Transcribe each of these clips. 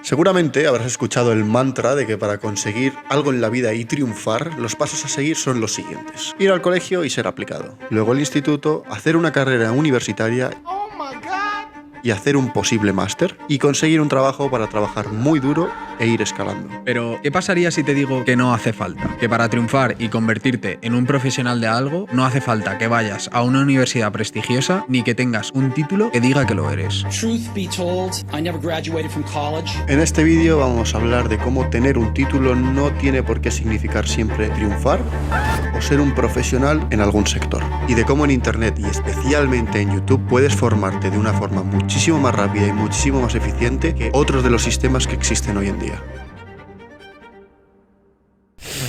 Seguramente habrás escuchado el mantra de que para conseguir algo en la vida y triunfar, los pasos a seguir son los siguientes. Ir al colegio y ser aplicado. Luego al instituto, hacer una carrera universitaria y hacer un posible máster y conseguir un trabajo para trabajar muy duro e ir escalando. Pero, ¿qué pasaría si te digo que no hace falta? Que para triunfar y convertirte en un profesional de algo, no hace falta que vayas a una universidad prestigiosa ni que tengas un título que diga que lo eres. Truth be told, I never graduated from college. En este vídeo vamos a hablar de cómo tener un título no tiene por qué significar siempre triunfar o ser un profesional en algún sector. Y de cómo en Internet y especialmente en YouTube puedes formarte de una forma muchísimo más rápida y muchísimo más eficiente que otros de los sistemas que existen hoy en día.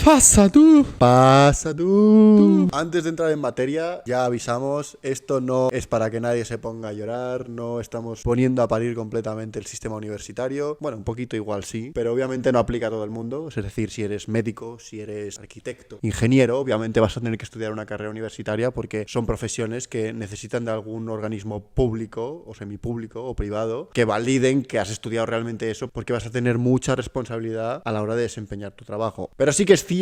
¡Pasa tú! ¡Pasa tú! Antes de entrar en materia, ya avisamos, esto no es para que nadie se ponga a llorar, no estamos poniendo a parir completamente el sistema universitario. Bueno, un poquito igual sí, pero obviamente no aplica a todo el mundo. Es decir, si eres médico, si eres arquitecto, ingeniero, obviamente vas a tener que estudiar una carrera universitaria porque son profesiones que necesitan de algún organismo público o semipúblico o privado que validen que has estudiado realmente eso, porque vas a tener mucha responsabilidad a la hora de desempeñar tu trabajo. Pero sí que es cierto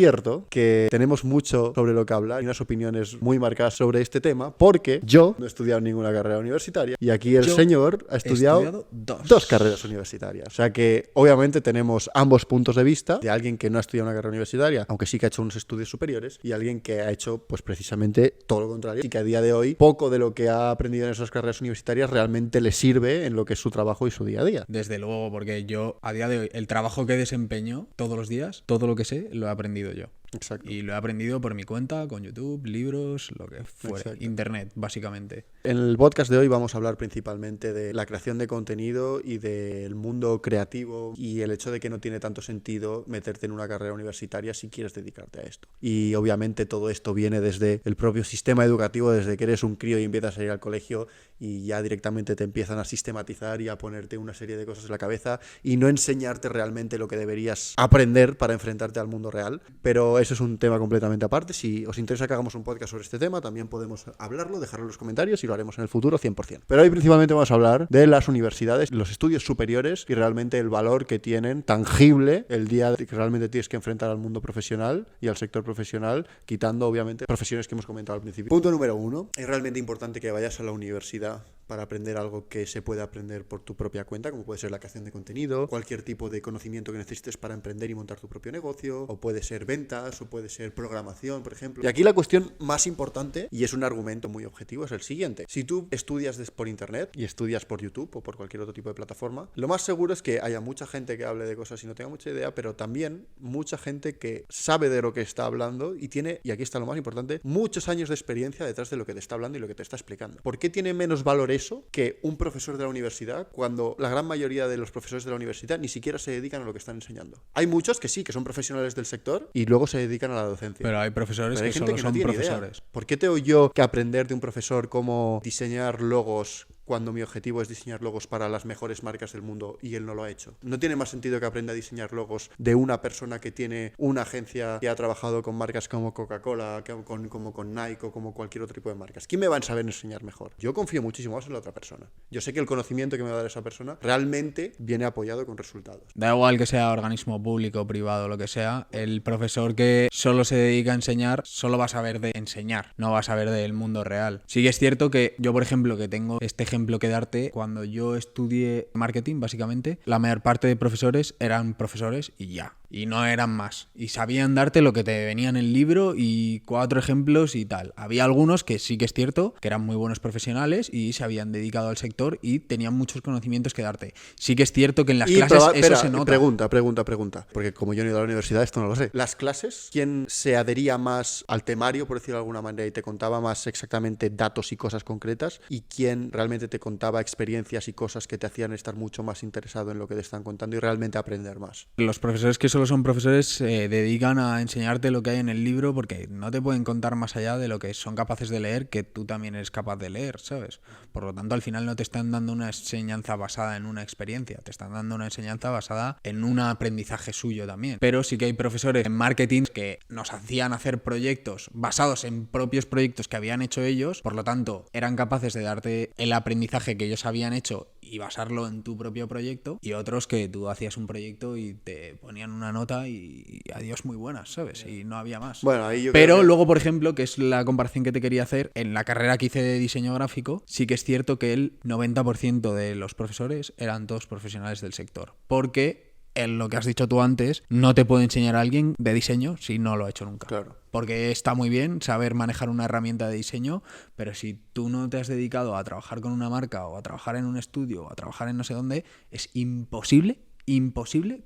que tenemos mucho sobre lo que hablar y unas opiniones muy marcadas sobre este tema, porque yo no he estudiado ninguna carrera universitaria y aquí el señor ha estudiado dos carreras universitarias. O sea que obviamente tenemos ambos puntos de vista de alguien que no ha estudiado una carrera universitaria, aunque sí que ha hecho unos estudios superiores, y alguien que ha hecho pues precisamente todo lo contrario y que a día de hoy poco de lo que ha aprendido en esas carreras universitarias realmente le sirve en lo que es su trabajo y su día a día. Desde luego, porque yo a día de hoy el trabajo que desempeño todos los días, todo lo que sé, lo he aprendido yo. Exacto. Y lo he aprendido por mi cuenta, con YouTube, libros, lo que fuera. Exacto. Internet, básicamente. En el podcast de hoy vamos a hablar principalmente de la creación de contenido y del mundo creativo y el hecho de que no tiene tanto sentido meterte en una carrera universitaria si quieres dedicarte a esto. Y obviamente todo esto viene desde el propio sistema educativo, desde que eres un crío y empiezas a ir al colegio y ya directamente te empiezan a sistematizar y a ponerte una serie de cosas en la cabeza y no enseñarte realmente lo que deberías aprender para enfrentarte al mundo real. Pero eso es un tema completamente aparte. Si os interesa que hagamos un podcast sobre este tema, también podemos hablarlo, dejarlo en los comentarios y lo haremos en el futuro 100%. Pero hoy principalmente vamos a hablar de las universidades, los estudios superiores y realmente el valor que tienen tangible el día que realmente tienes que enfrentar al mundo profesional y al sector profesional, quitando obviamente profesiones que hemos comentado al principio. Punto número 1. Es realmente importante que vayas a la universidad para aprender algo que se puede aprender por tu propia cuenta, como puede ser la creación de contenido, cualquier tipo de conocimiento que necesites para emprender y montar tu propio negocio, o puede ser ventas, o puede ser programación, por ejemplo. Y aquí la cuestión más importante, y es un argumento muy objetivo, es el siguiente. Si tú estudias por internet y estudias por YouTube o por cualquier otro tipo de plataforma, lo más seguro es que haya mucha gente que hable de cosas y no tenga mucha idea, pero también mucha gente que sabe de lo que está hablando y tiene, y aquí está lo más importante, muchos años de experiencia detrás de lo que te está hablando y lo que te está explicando. ¿Por qué tiene menos valor eso que un profesor de la universidad cuando la gran mayoría de los profesores de la universidad ni siquiera se dedican a lo que están enseñando? Hay muchos que sí, que son profesionales del sector y luego se dedican a la docencia. Pero hay profesores Pero hay que gente solo que no son tiene profesores. idea. ¿Por qué tengo yo que aprender de un profesor cómo diseñar logos cuando mi objetivo es diseñar logos para las mejores marcas del mundo y él no lo ha hecho? No tiene más sentido que aprenda a diseñar logos de una persona que tiene una agencia que ha trabajado con marcas como Coca-Cola, como con Nike o como cualquier otro tipo de marcas. ¿Quién me va a saber enseñar mejor? Yo confío muchísimo más en la otra persona. Yo sé que el conocimiento que me va a dar esa persona realmente viene apoyado con resultados. Da igual que sea organismo público, privado, lo que sea, el profesor que solo se dedica a enseñar solo va a saber de enseñar, no va a saber del mundo real. Sí que es cierto que yo, por ejemplo, que tengo este ejemplo que darte, cuando yo estudié marketing, básicamente, la mayor parte de profesores eran profesores y ya. Y no eran más. Y sabían darte lo que te venía en el libro y 4 ejemplos y tal. Había algunos que sí que es cierto que eran muy buenos profesionales y se habían dedicado al sector y tenían muchos conocimientos que darte. Sí que es cierto que en las clases eso se nota. Pregunta. Porque como yo no he ido a la universidad, esto no lo sé. Las clases, ¿quién se adhería más al temario, por decirlo de alguna manera, y te contaba más exactamente datos y cosas concretas? ¿Y quién realmente te contaba experiencias y cosas que te hacían estar mucho más interesado en lo que te están contando y realmente aprender más? Los profesores que solo son profesores se dedican a enseñarte lo que hay en el libro porque no te pueden contar más allá de lo que son capaces de leer, que tú también eres capaz de leer, ¿sabes? Por lo tanto, al final no te están dando una enseñanza basada en una experiencia, te están dando una enseñanza basada en un aprendizaje suyo también. Pero sí que hay profesores en marketing que nos hacían hacer proyectos basados en propios proyectos que habían hecho ellos, por lo tanto, eran capaces de darte el aprendizaje que ellos habían hecho y basarlo en tu propio proyecto, y otros que tú hacías un proyecto y te ponían una nota y adiós muy buenas, ¿sabes? Y no había más. Bueno, ahí yo Pero creo que... luego, por ejemplo, que es la comparación que te quería hacer, en la carrera que hice de diseño gráfico, sí que es cierto que el 90% de los profesores eran todos profesionales del sector. Porque, en lo que has dicho tú antes, no te puede enseñar a alguien de diseño si no lo ha hecho nunca. Claro. Porque está muy bien saber manejar una herramienta de diseño, pero si tú no te has dedicado a trabajar con una marca o a trabajar en un estudio o a trabajar en no sé dónde, es imposible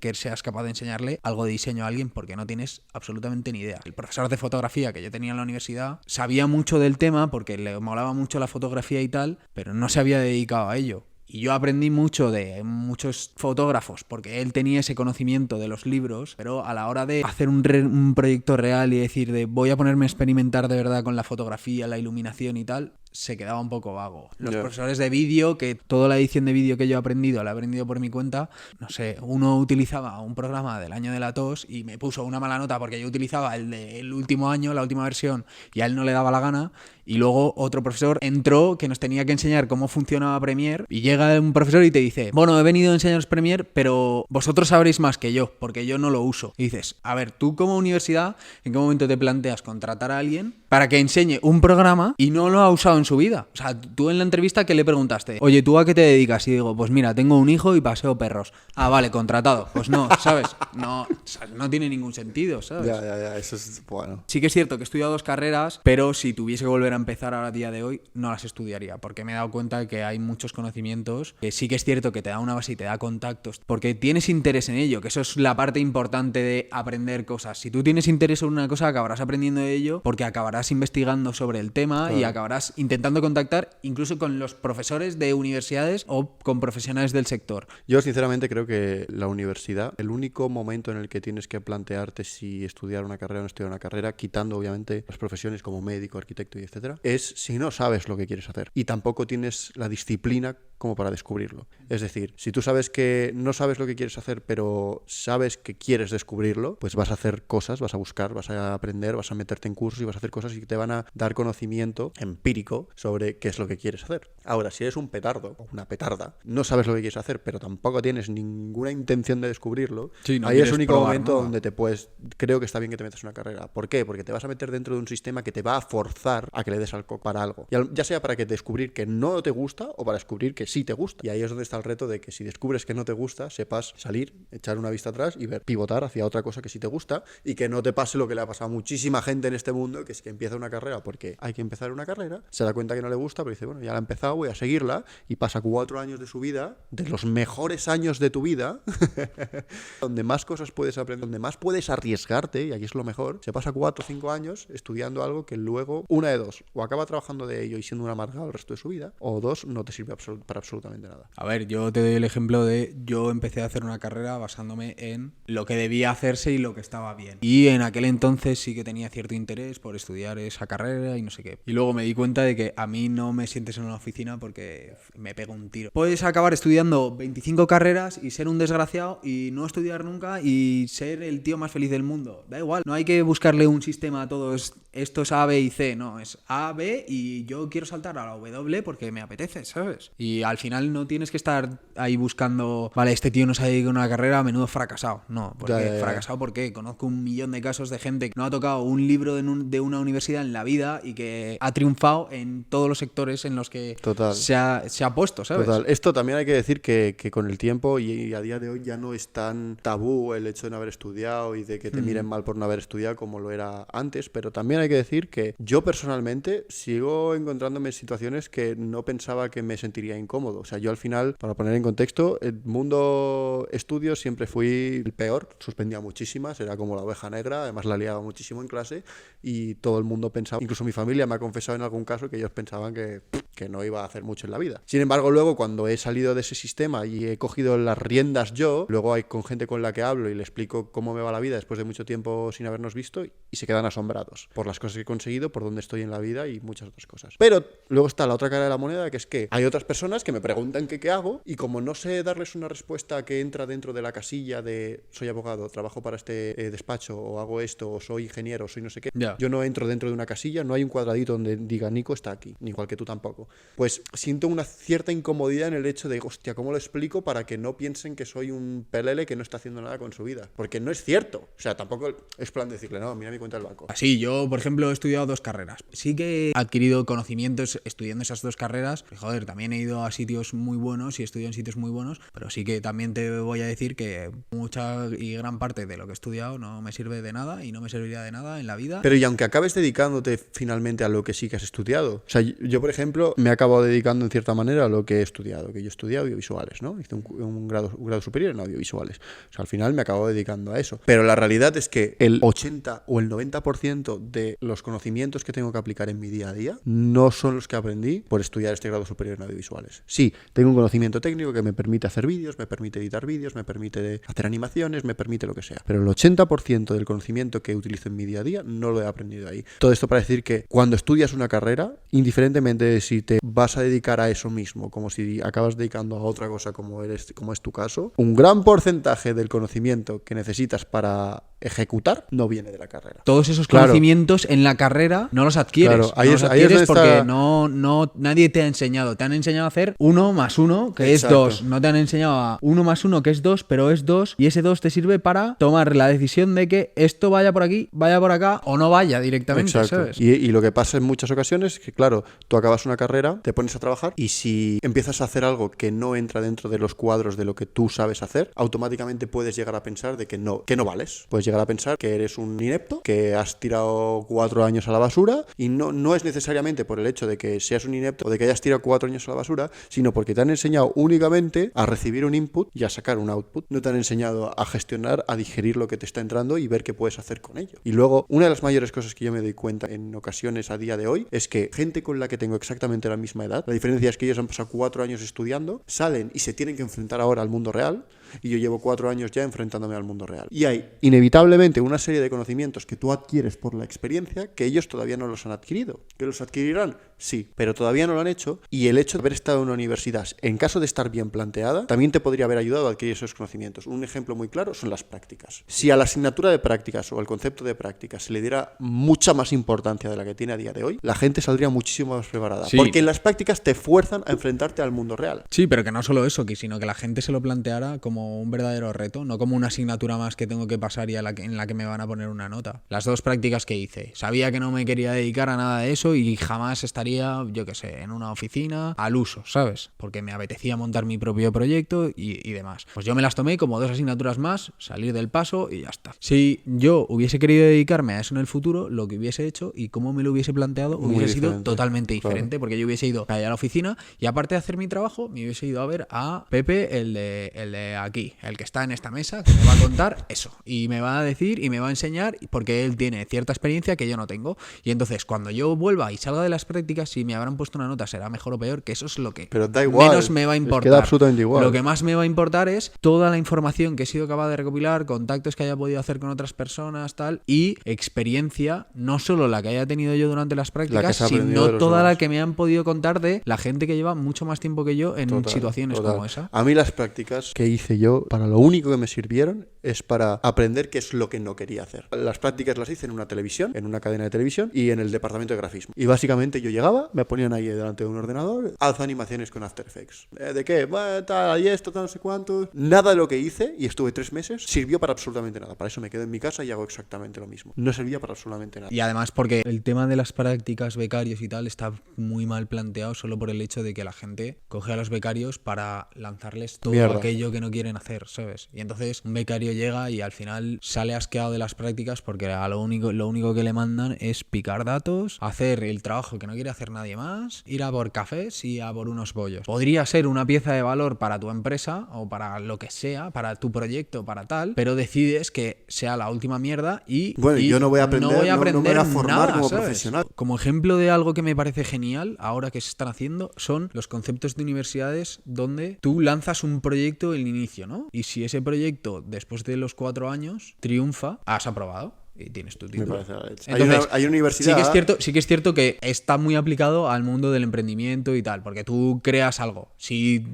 que seas capaz de enseñarle algo de diseño a alguien porque no tienes absolutamente ni idea. El profesor de fotografía que yo tenía en la universidad sabía mucho del tema porque le molaba mucho la fotografía y tal, pero no se había dedicado a ello. Y yo aprendí mucho de muchos fotógrafos porque él tenía ese conocimiento de los libros, pero a la hora de hacer un proyecto real y decir de voy a ponerme a experimentar de verdad con la fotografía, la iluminación y tal, se quedaba un poco vago. Los profesores de vídeo, que toda la edición de vídeo que yo he aprendido, la he aprendido por mi cuenta, no sé, uno utilizaba un programa del año de la tos y me puso una mala nota porque yo utilizaba el del último año, la última versión, y a él no le daba la gana. Y luego otro profesor entró que nos tenía que enseñar cómo funcionaba Premiere y llega un profesor y te dice, bueno, he venido a enseñaros Premiere, pero vosotros sabréis más que yo, porque yo no lo uso. Y dices, a ver, tú como universidad, ¿en qué momento te planteas contratar a alguien para que enseñe un programa y no lo ha usado en su vida? O sea, tú en la entrevista, ¿qué le preguntaste? Oye, ¿tú a qué te dedicas? Y digo, pues mira, tengo un hijo y paseo perros. Ah, vale, contratado. Pues no, ¿sabes? No, o sea, no tiene ningún sentido, ¿sabes? Ya, eso es bueno. Sí que es cierto que he estudiado 2 carreras, pero si tuviese que volver a empezar ahora a día de hoy, no las estudiaría, porque me he dado cuenta de que hay muchos conocimientos que sí que es cierto que te da una base y te da contactos, porque tienes interés en ello, que eso es la parte importante de aprender cosas. Si tú tienes interés en una cosa, acabarás aprendiendo de ello, porque acabarás investigando sobre el tema y acabarás intentando contactar incluso con los profesores de universidades o con profesionales del sector. Yo sinceramente creo que la universidad, el único momento en el que tienes que plantearte si estudiar una carrera o no estudiar una carrera, quitando obviamente las profesiones como médico, arquitecto y etcétera, es si no sabes lo que quieres hacer y tampoco tienes la disciplina como para descubrirlo. Es decir, si tú sabes que no sabes lo que quieres hacer, pero sabes que quieres descubrirlo, pues vas a hacer cosas, vas a buscar, vas a aprender, vas a meterte en cursos y vas a hacer cosas y te van a dar conocimiento empírico sobre qué es lo que quieres hacer. Ahora, si eres un petardo o una petarda, no sabes lo que quieres hacer, pero tampoco tienes ninguna intención de descubrirlo, sí, no ahí es el único momento nada. donde te puedes... Creo que está bien que te metas en una carrera. ¿Por qué? Porque te vas a meter dentro de un sistema que te va a forzar a que le des al coco para algo. Ya sea para que descubrir que no te gusta o para descubrir que sí te gusta. Y ahí es donde está el reto de que si descubres que no te gusta, sepas salir, echar una vista atrás y ver, pivotar hacia otra cosa que sí te gusta y que no te pase lo que le ha pasado a muchísima gente en este mundo, que es que empieza una carrera porque hay que empezar una carrera, se da cuenta que no le gusta, pero dice, bueno, ya la he empezado, voy a seguirla, y pasa 4 años de su vida, de los mejores años de tu vida, donde más cosas puedes aprender, donde más puedes arriesgarte, y aquí es lo mejor, se pasa 4 o 5 años estudiando algo que luego, una de dos, o acaba trabajando de ello y siendo un amargado el resto de su vida, o 2, no te sirve para absolutamente nada. A ver, yo te doy el ejemplo de yo empecé a hacer una carrera basándome en lo que debía hacerse y lo que estaba bien. Y en aquel entonces sí que tenía cierto interés por estudiar esa carrera y no sé qué. Y luego me di cuenta de que a mí no me sientes en una oficina porque me pego un tiro. Puedes acabar estudiando 25 carreras y ser un desgraciado y no estudiar nunca y ser el tío más feliz del mundo. Da igual, no hay que buscarle un sistema a todos. Esto es A, B y C. No, es A, B y yo quiero saltar a la W porque me apetece, ¿sabes? Y al final no tienes que estar ahí buscando, vale, este tío no se ha dedicado a una carrera, a menudo fracasado. No, porque fracasado porque conozco 1.000.000 de casos de gente que no ha tocado un libro de una universidad en la vida y que ha triunfado en todos los sectores en los que se ha puesto, ¿sabes? Total. Esto también hay que decir que con el tiempo y a día de hoy ya no es tan tabú el hecho de no haber estudiado y de que te miren mal por no haber estudiado como lo era antes, pero también hay que decir que yo personalmente sigo encontrándome en situaciones que no pensaba que me sentiría incómodo. O sea, yo al final, para poner en contexto, el mundo estudios siempre fui el peor, suspendía muchísimas, era como la oveja negra, además la liaba muchísimo en clase y todo el mundo pensaba, incluso mi familia me ha confesado en algún caso que ellos pensaban que no iba a hacer mucho en la vida. Sin embargo, luego cuando he salido de ese sistema y he cogido las riendas yo, luego hay con gente con la que hablo y le explico cómo me va la vida después de mucho tiempo sin habernos visto y se quedan asombrados por las cosas que he conseguido, por dónde estoy en la vida y muchas otras cosas. Pero luego está la otra cara de la moneda, que es que hay otras personas que me preguntan qué hago, y como no sé darles una respuesta que entra dentro de la casilla de soy abogado, trabajo para este despacho, o hago esto, o soy ingeniero, o soy no sé qué, yo no entro dentro de una casilla, no hay un cuadradito donde diga Nico está aquí, ni igual que tú tampoco. Pues siento una cierta incomodidad en el hecho de, hostia, ¿cómo lo explico para que no piensen que soy un pelele que no está haciendo nada con su vida? Porque no es cierto. O sea, tampoco es plan decirle, no, mira mi cuenta del banco. Así, yo, por ejemplo, he estudiado 2 carreras. Sí que he adquirido conocimientos estudiando esas 2 carreras. Joder, también he ido a sitios muy buenos y he estudiado en sitios muy buenos, pero sí que también te voy a decir que mucha y gran parte de lo que he estudiado no me sirve de nada y no me serviría de nada en la vida. Pero y aunque acabes dedicándote finalmente a lo que sí que has estudiado, o sea, yo por ejemplo me he acabado dedicando en cierta manera a lo que he estudiado, que yo estudié audiovisuales, ¿no? Hice un grado superior en audiovisuales. O sea, al final me acabo dedicando a eso. Pero la realidad es que el 80 o el 90% de los conocimientos que tengo que aplicar en mi día a día no son los que aprendí por estudiar este grado superior en audiovisuales. Sí, tengo un conocimiento técnico que me permite hacer vídeos, me permite editar vídeos, me permite hacer animaciones, me permite lo que sea. Pero el 80% del conocimiento que utilizo en mi día a día no lo he aprendido ahí. Todo esto para decir que cuando estudias una carrera, indiferentemente de si te vas a dedicar a eso mismo, como si acabas dedicando a otra cosa como es tu caso, un gran porcentaje del conocimiento que necesitas para ejecutar no viene de la carrera. Todos esos conocimientos en la carrera no los adquieres. Claro, ahí es porque está... nadie te ha enseñado. Te han enseñado a hacer 1 más 1, que Exacto. es 2. No te han enseñado a 1 más 1, que es 2, pero es 2. Y ese 2 te sirve para tomar la decisión de que esto vaya por aquí, vaya por acá o no vaya directamente, Exacto. ¿sabes? Y lo que pasa en muchas ocasiones es que, claro, tú acabas una carrera, te pones a trabajar y si empiezas a hacer algo que no entra dentro de los cuadros de lo que tú sabes hacer, automáticamente puedes llegar a pensar de que no vales. Puedes llegar a pensar que eres un inepto, que has tirado 4 años a la basura, y no es necesariamente por el hecho de que seas un inepto o de que hayas tirado 4 años a la basura, sino porque te han enseñado únicamente a recibir un input y a sacar un output. No te han enseñado a gestionar, a digerir lo que te está entrando y ver qué puedes hacer con ello. Y luego, una de las mayores cosas que yo me doy cuenta en ocasiones a día de hoy es que gente con la que tengo exactamente la misma edad, la diferencia es que ellos han pasado 4 años estudiando, salen y se tienen que enfrentar ahora al mundo real, y yo llevo 4 años ya enfrentándome al mundo real. Y hay inevitablemente una serie de conocimientos que tú adquieres por la experiencia que ellos todavía no los han adquirido. ¿Que los adquirirán? Sí, pero todavía no lo han hecho, y el hecho de haber estado en una universidad, en caso de estar bien planteada, también te podría haber ayudado a adquirir esos conocimientos. Un ejemplo muy claro son las prácticas. Si a la asignatura de prácticas o al concepto de prácticas se le diera mucha más importancia de la que tiene a día de hoy, la gente saldría muchísimo más preparada. Sí. Porque en las prácticas te fuerzan a enfrentarte al mundo real. Sí, pero que no solo eso, sino que la gente se lo planteara como un verdadero reto, no como una asignatura más que tengo que pasar y en la que me van a poner una nota. Las 2 prácticas que hice, sabía que no me quería dedicar a nada de eso y jamás estaría, yo qué sé, en una oficina al uso, ¿sabes? Porque me apetecía montar mi propio proyecto y demás. Pues yo me las tomé como 2 asignaturas más, salir del paso y ya está. Si yo hubiese querido dedicarme a eso en el futuro, lo que hubiese hecho y cómo me lo hubiese planteado hubiese sido totalmente diferente, claro. Porque yo hubiese ido allá a la oficina y aparte de hacer mi trabajo, me hubiese ido a ver a Pepe, el de aquí, el que está en esta mesa, que me va a contar eso y me va a decir y me va a enseñar porque él tiene cierta experiencia que yo no tengo, y entonces cuando yo vuelva y salga de las prácticas, si me habrán puesto una nota será mejor o peor, que eso es lo que pero da igual, menos me va a importar. Queda absolutamente igual. Lo que más me va a importar es toda la información que he sido capaz de recopilar, contactos que haya podido hacer con otras personas, tal, y experiencia, no solo la que haya tenido yo durante las prácticas, sino toda la que me han podido contar de la gente que lleva mucho más tiempo que yo en situaciones como esa. A mí las prácticas que hice yo, para lo único que me sirvieron es para aprender qué es lo que no quería hacer. Las prácticas las hice en una televisión, en una cadena de televisión y en el departamento de grafismo. Y básicamente yo llegaba, me ponían ahí delante de un ordenador, haz animaciones con After Effects. ¿De qué? Bueno, tal, y esto, tal, no sé cuánto. Nada de lo que hice, y estuve 3 meses, sirvió para absolutamente nada. Para eso me quedo en mi casa y hago exactamente lo mismo. No servía para absolutamente nada. Y además porque el tema de las prácticas, becarios y tal, está muy mal planteado solo por el hecho de que la gente coge a los becarios para lanzarles todo aquello que no quieren hacer, ¿sabes? Y entonces un becario llega y al final sale asqueado de las prácticas porque a lo único que le mandan es picar datos, hacer el trabajo que no quiere hacer nadie más, ir a por cafés y a por unos bollos. Podría ser una pieza de valor para tu empresa o para lo que sea, para tu proyecto, para tal, pero decides que sea la última mierda y yo no voy a aprender, no me voy a formar nada, como ¿sabes? Profesional. Como ejemplo de algo que me parece genial ahora que se están haciendo son los conceptos de universidades donde tú lanzas un proyecto en el inicio, ¿no? Y si ese proyecto después de los 4 años triunfa, has aprobado. y tienes tu Me título. parece la leche. Entonces, Hay una universidad... sí que es cierto que está muy aplicado al mundo del emprendimiento y tal, porque tú creas algo. Si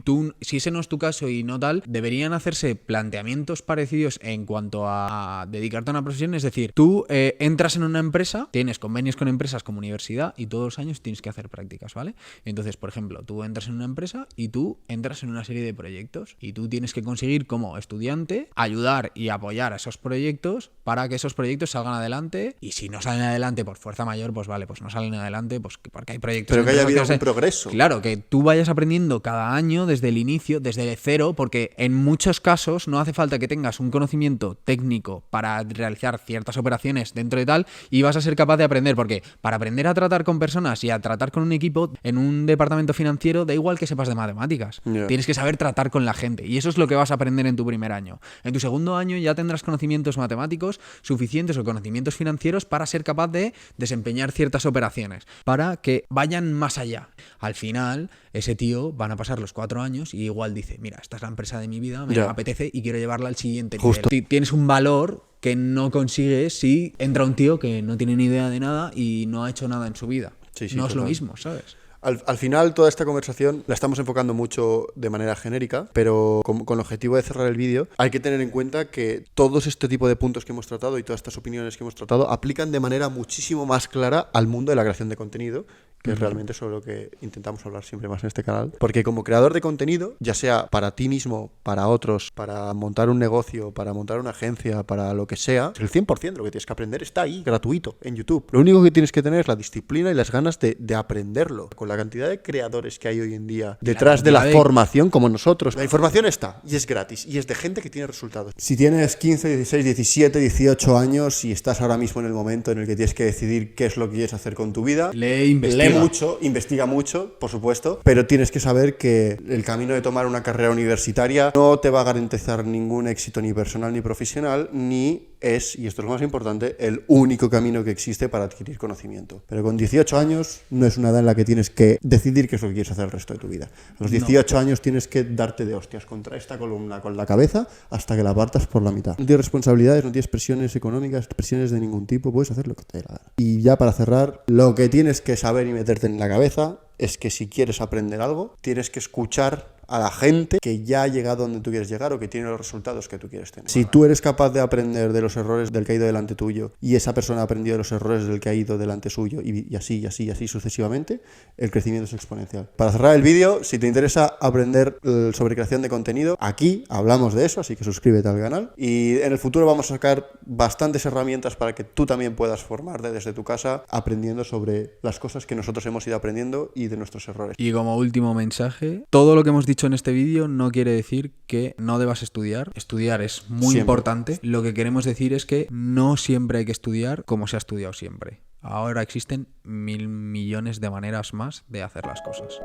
ese no es tu caso y no tal, deberían hacerse planteamientos parecidos en cuanto a dedicarte a una profesión. Es decir, tú entras en una empresa, tienes convenios con empresas como universidad y todos los años tienes que hacer prácticas, ¿vale? Entonces, por ejemplo, tú entras en una empresa y tú entras en una serie de proyectos y tú tienes que conseguir como estudiante ayudar y apoyar a esos proyectos para que esos proyectos salgan adelante, y si no salen adelante por fuerza mayor, pues vale, pues no salen adelante, pues porque hay proyectos... Pero que haya habido algún progreso. Claro, que tú vayas aprendiendo cada año desde el inicio, desde cero, porque en muchos casos no hace falta que tengas un conocimiento técnico para realizar ciertas operaciones dentro de tal, y vas a ser capaz de aprender, porque para aprender a tratar con personas y a tratar con un equipo en un departamento financiero, da igual que sepas de matemáticas. Yeah. Tienes que saber tratar con la gente, y eso es lo que vas a aprender en tu primer año. En tu segundo año ya tendrás conocimientos matemáticos suficientes o conocimientos financieros para ser capaz de desempeñar ciertas operaciones, para que vayan más allá. Al final, ese tío van a pasar los 4 años y igual dice, mira, esta es la empresa de mi vida, me apetece y quiero llevarla al siguiente nivel. Tienes un valor que no consigues si entra un tío que no tiene ni idea de nada y no ha hecho nada en su vida. Sí, no total. es lo mismo, ¿sabes? Al final, toda esta conversación la estamos enfocando mucho de manera genérica, pero con el objetivo de cerrar el vídeo, hay que tener en cuenta que todos este tipo de puntos que hemos tratado y todas estas opiniones que hemos tratado aplican de manera muchísimo más clara al mundo de la creación de contenido, que es realmente sobre lo que intentamos hablar siempre más en este canal. Porque como creador de contenido, ya sea para ti mismo, para otros, para montar un negocio, para montar una agencia, para lo que sea, el 100% de lo que tienes que aprender está ahí, gratuito, en YouTube. Lo único que tienes que tener es la disciplina y las ganas de aprenderlo. Con la cantidad de creadores que hay hoy en día detrás de la formación como nosotros, la información está y es gratis y es de gente que tiene resultados. Si tienes 15, 16, 17, 18 años y estás ahora mismo en el momento en el que tienes que decidir qué es lo que quieres hacer con tu vida, lee mucho, investiga mucho, por supuesto, pero tienes que saber que el camino de tomar una carrera universitaria no te va a garantizar ningún éxito ni personal ni profesional, ni es, y esto es lo más importante, el único camino que existe para adquirir conocimiento. Pero con 18 años no es una edad en la que tienes que decidir qué es lo que quieres hacer el resto de tu vida. A los 18 años tienes que darte de hostias contra esta columna con la cabeza hasta que la partas por la mitad. No tienes responsabilidades, no tienes presiones económicas, presiones de ningún tipo, puedes hacer lo que te dé la gana. Y ya para cerrar, lo que tienes que saber y meterte en la cabeza es que si quieres aprender algo, tienes que escuchar a la gente que ya ha llegado donde tú quieres llegar o que tiene los resultados que tú quieres tener. Si tú eres capaz de aprender de los errores del que ha ido delante tuyo y esa persona ha aprendido de los errores del que ha ido delante suyo y así sucesivamente, el crecimiento es exponencial. Para cerrar el vídeo, si te interesa aprender sobre creación de contenido, aquí hablamos de eso, así que suscríbete al canal y en el futuro vamos a sacar bastantes herramientas para que tú también puedas formarte desde tu casa aprendiendo sobre las cosas que nosotros hemos ido aprendiendo y de nuestros errores. Y como último mensaje, todo lo que hemos dicho en este vídeo no quiere decir que no debas estudiar. Estudiar es muy importante. Lo que queremos decir es que no siempre hay que estudiar como se ha estudiado siempre. Ahora existen 1000 millones de maneras más de hacer las cosas.